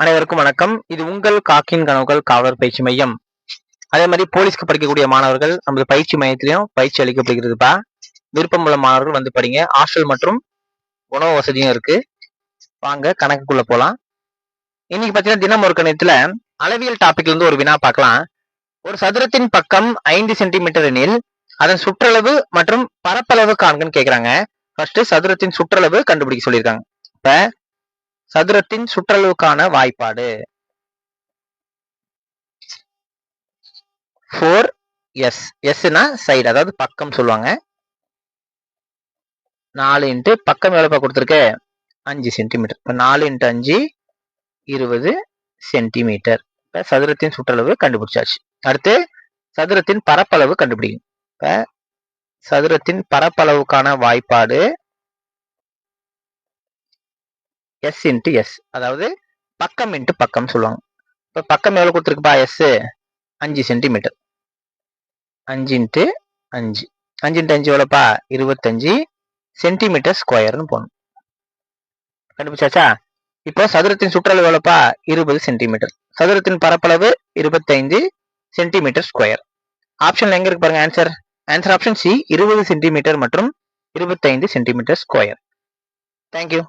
அனைவருக்கும் வணக்கம். இது உங்கள் காக்கின் கனவுகள் காவலர் பயிற்சி மையம். அதே மாதிரி போலீஸ்க்கு படிக்கக்கூடிய மாணவர்கள் நமது பயிற்சி மையத்திலையும் பயிற்சி அளிக்கப்படுகிறதுப்பா. விருப்பம் உள்ள மாணவர்கள் வந்து படிங்க. ஹாஸ்டல் மற்றும் உணவு வசதியும் இருக்கு. வாங்க கணக்குக்குள்ள போலாம். இன்னைக்கு பாத்தீங்கன்னா தினம் ஒரு கணிதத்துல அளவியல் டாபிக்ல இருந்து ஒரு வினா பார்க்கலாம். ஒரு சதுரத்தின் பக்கம் 5 சென்டிமீட்டர் எனில் அதன் சுற்றளவு மற்றும் பரப்பளவு காண்கன்னு கேக்குறாங்க. ஃபர்ஸ்ட் சதுரத்தின் சுற்றளவு கண்டுபிடிக்க சொல்லியிருக்காங்க. இப்ப சதுரத்தின் சுற்றளவுக்கான வாய்ப்பாடு 4s. எஸ்னா சைடு, அதாவது பக்கம் சொல்லுவாங்க. 4 இன்ட்டு பக்கம் எவ்வளவு கொடுத்துருக்கு? 5 சென்டிமீட்டர். இப்ப 4 இன்ட்டு 5 20 சென்டிமீட்டர். இப்ப சதுரத்தின் சுற்றளவு கண்டுபிடிச்சாச்சு. அடுத்து சதுரத்தின் பரப்பளவு கண்டுபிடிக்கும். இப்ப சதுரத்தின் பரப்பளவுக்கான வாய்ப்பாடு எஸ் இன்ட்டு எஸ், அதாவது பக்கம் இன்ட்டு பக்கம் சொல்லுவாங்க. இப்ப பக்கம் எவ்வளவு கொடுத்துருக்குப்பா? Yes 5 centimetre. 5 இன்ட்டு 5 இன்ட்டு 5 எவ்வளோப்பா? 25 சென்டிமீட்டர் ஸ்கொயர்னு போகணும். கண்டுபிடிச்சாச்சா? இப்போ சதுரத்தின் சுற்றளவு எவ்வளோப்பா? 20 சென்டிமீட்டர். சதுரத்தின் பரப்பளவு 25 சென்டிமீட்டர் ஸ்கொயர். ஆப்ஷன்ல எங்க இருக்கு பாருங்க answer. Answer option C, 20 centimetre மற்றும் 25 சென்டிமீட்டர் ஸ்கொயர். தேங்க்யூ.